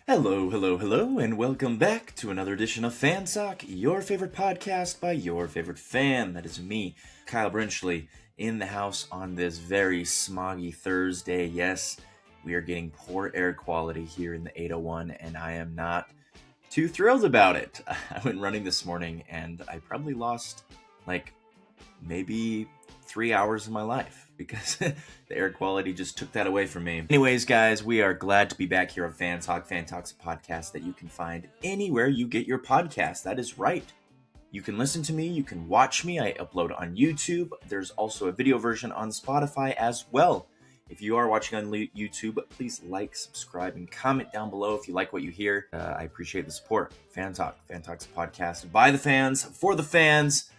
Hello, hello, hello, and welcome back to another edition of Fan Talk, your favorite podcast by your favorite fan. That is me, Kyle Brinchley, in the house on this very smoggy Thursday. Yes, we are getting poor air quality here in the 801, and I am not too thrilled about it. I went running this morning, and I probably lost, maybe 3 hours of my life because the air quality just took that away from me. Anyways, guys, we are glad to be back here on Fan Talk. Fan Talk's a podcast that you can find anywhere you get your podcast. That is right. You can listen to me, you can watch me. I upload on YouTube. There's also a video version on Spotify as well. If you are watching on YouTube, please like, subscribe, and comment down below if you like what you hear. I appreciate the support. Fan Talk. Fan Talk's a podcast by the fans, for the fans.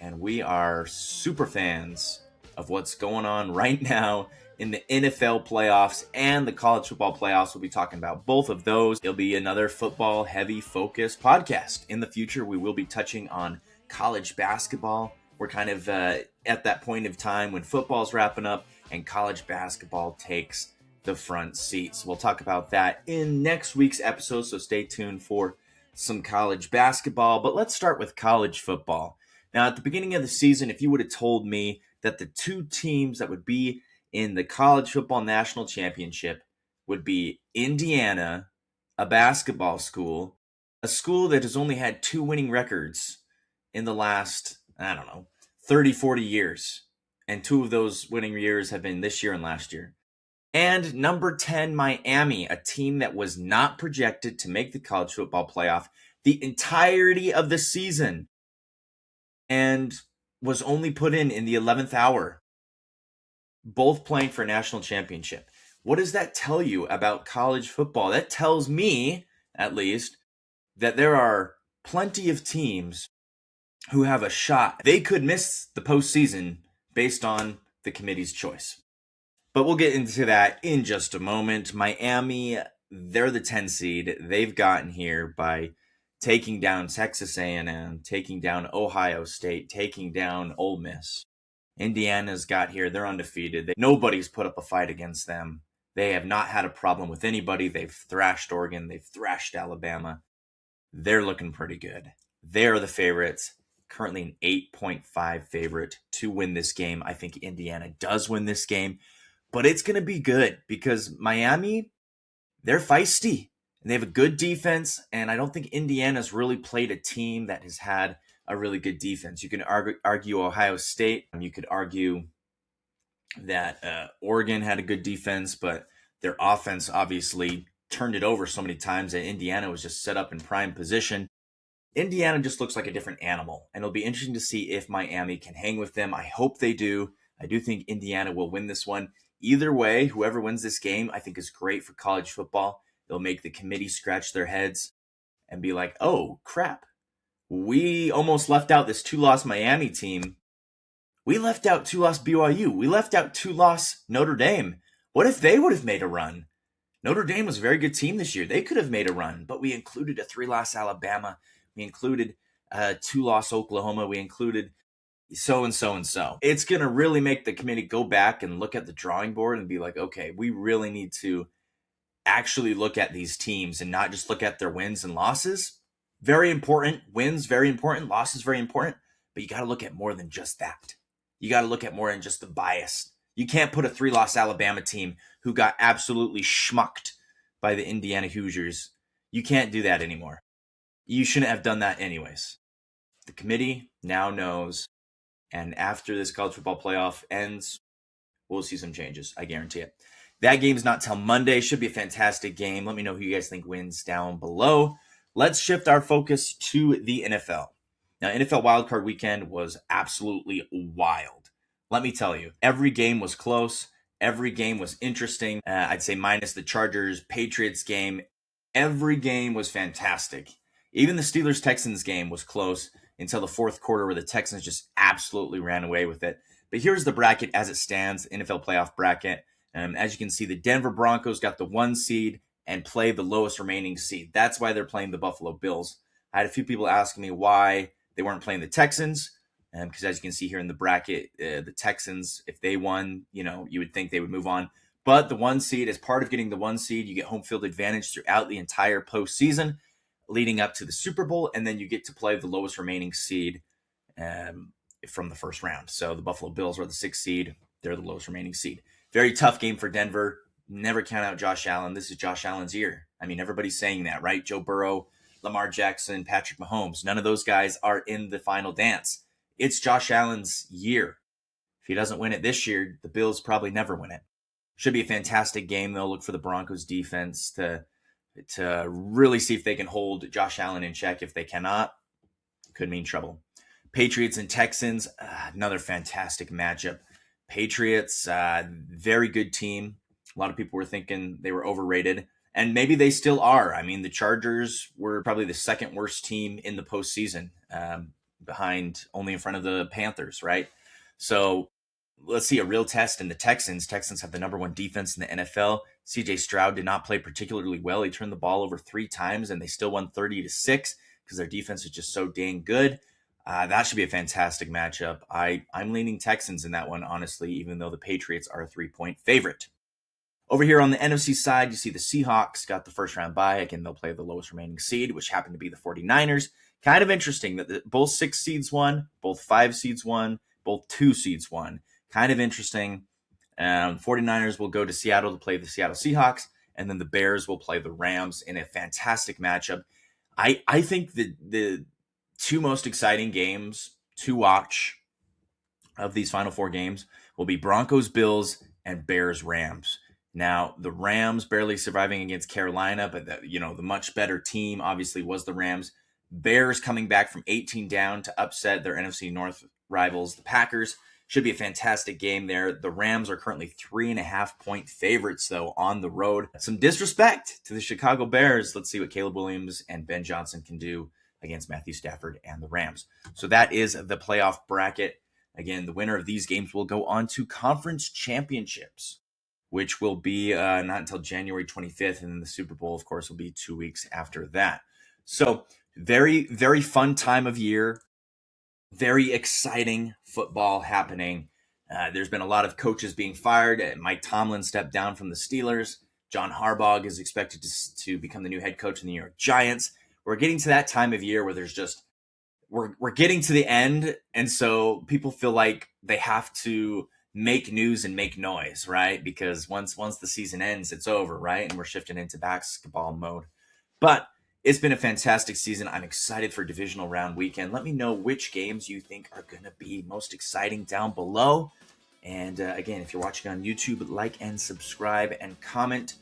And we are super fans of what's going on right now in the NFL playoffs and the college football playoffs. We'll be talking about both of those. It'll be another football heavy focused podcast. In the future, we will be touching on college basketball. We're kind of at that point of time when football's wrapping up and college basketball takes the front seat. So we'll talk about that in next week's episode. So stay tuned for some college basketball. But let's start with college football. Now, at the beginning of the season, if you would have told me that the two teams that would be in the college football national championship would be Indiana, a basketball school, a school that has only had 2 winning records in the last, 30, 40 years. And 2 of those winning years have been this year and last year. And number 10, Miami, a team that was not projected to make the college football playoff the entirety of the season, and was only put in the 11th hour, both playing for a national championship. What does that tell you about college football? That tells me, at least, that there are plenty of teams who have a shot. They could miss the postseason based on the committee's choice. But we'll get into that in just a moment. Miami, they're the 10 seed. They've gotten here by taking down Texas A&M, taking down Ohio State, taking down Ole Miss. Indiana's got here. They're undefeated. Nobody's put up a fight against them. They have not had a problem with anybody. They've thrashed Oregon. They've thrashed Alabama. They're looking pretty good. They're the favorites. Currently an 8.5 favorite to win this game. I think Indiana does win this game. But it's going to be good because Miami, they're feisty. And they have a good defense, and I don't think Indiana's really played a team that has had a really good defense. You can argue Ohio State. You could argue that Oregon had a good defense, but their offense obviously turned it over so many times that Indiana was just set up in prime position. Indiana just looks like a different animal, and it'll be interesting to see if Miami can hang with them. I hope they do. I do think Indiana will win this one. Either way, whoever wins this game, I think is great for college football. They'll make the committee scratch their heads and be like, oh, crap. We almost left out this 2-loss Miami team. We left out 2-loss BYU. We left out 2-loss Notre Dame. What if they would have made a run? Notre Dame was a very good team this year. They could have made a run, but we included a 3-loss Alabama. We included a 2-loss Oklahoma. We included so and so and so. It's going to really make the committee go back and look at the drawing board and be like, okay, we really need to actually look at these teams and not just look at their wins and losses. Very important. Wins, very important. Losses, very important. But you got to look at more than just that. You got to look at more than just the bias. You can't put a 3-loss Alabama team who got absolutely schmucked by the Indiana Hoosiers. You can't do that anymore. You shouldn't have done that anyways. The committee now knows, and after this college football playoff ends, we'll see some changes. I guarantee it. That game's not till Monday. Should be a fantastic game. Let me know who you guys think wins down below. Let's shift our focus to the NFL. Now, NFL Wildcard Weekend was absolutely wild. Let me tell you, every game was close. Every game was interesting. I'd say minus the Chargers-Patriots game. Every game was fantastic. Even the Steelers-Texans game was close until the fourth quarter where the Texans just absolutely ran away with it. But here's the bracket as it stands, NFL playoff bracket. As you can see, the Denver Broncos got the 1 seed and play the lowest remaining seed. That's why they're playing the Buffalo Bills. I had a few people asking me why they weren't playing the Texans. Because as you can see here in the bracket, the Texans, if they won, you would think they would move on. But the 1 seed, as part of getting the 1 seed, you get home field advantage throughout the entire postseason leading up to the Super Bowl, and then you get to play the lowest remaining seed from the first round. So the Buffalo Bills are the 6th seed. They're the lowest remaining seed. Very tough game for Denver. Never count out Josh Allen. This is Josh Allen's year. I mean, everybody's saying that, right? Joe Burrow, Lamar Jackson, Patrick Mahomes. None of those guys are in the final dance. It's Josh Allen's year. If he doesn't win it this year, the Bills probably never win it. Should be a fantastic game, though. Look for the Broncos defense to really see if they can hold Josh Allen in check. If they cannot, could mean trouble. Patriots and Texans, another fantastic matchup. Patriots, very good team. A lot of people were thinking they were overrated, and maybe they still are. I mean, the Chargers were probably the second worst team in the postseason, behind only in front of the Panthers, right? So let's see a real test in the Texans. Texans have the number 1 defense in the NFL. CJ Stroud did not play particularly well. He turned the ball over 3 times, and they still won 30-6 because their defense is just so dang good. That should be a fantastic matchup. I'm leaning Texans in that one, honestly, even though the Patriots are a 3-point favorite. Over here on the NFC side, you see the Seahawks got the first round bye. Again, they'll play the lowest remaining seed, which happened to be the 49ers. Kind of interesting that both 6 seeds won, both 5 seeds won, both 2 seeds won. Kind of interesting. 49ers will go to Seattle to play the Seattle Seahawks, and then the Bears will play the Rams in a fantastic matchup. I think the 2 most exciting games to watch of these final 4 games will be Broncos Bills and Bears Rams. Now, the Rams barely surviving against Carolina, but the much better team obviously was the Rams. Bears coming back from 18 down to upset their NFC North rivals, the Packers. Should be a fantastic game there. The Rams are currently 3.5-point favorites, though, on the road. Some disrespect to the Chicago Bears. Let's see what Caleb Williams and Ben Johnson can do against Matthew Stafford and the Rams. So that is the playoff bracket. Again, the winner of these games will go on to conference championships, which will be not until January 25th. And then the Super Bowl, of course, will be 2 weeks after that. So very, very fun time of year. Very exciting football happening. There's been a lot of coaches being fired. Mike Tomlin stepped down from the Steelers. John Harbaugh is expected to become the new head coach in the New York Giants. We're getting to that time of year where there's just we're getting to the end, and so people feel like they have to make news and make noise, right? Because once the season ends, it's over, right? And we're shifting into basketball mode. But it's been a fantastic season. I'm excited for Divisional Round Weekend. Let me know which games you think are going to be most exciting down below. And again, if you're watching on YouTube, like and subscribe and comment.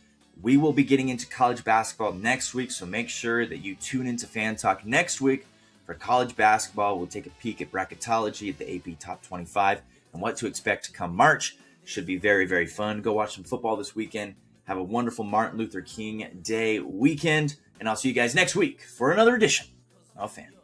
We will be getting into college basketball next week, so make sure that you tune into Fan Talk next week for college basketball. We'll take a peek at bracketology at the AP Top 25 and what to expect come March. Should be very, very fun. Go watch some football this weekend. Have a wonderful Martin Luther King Day weekend. And I'll see you guys next week for another edition of Fan Talk.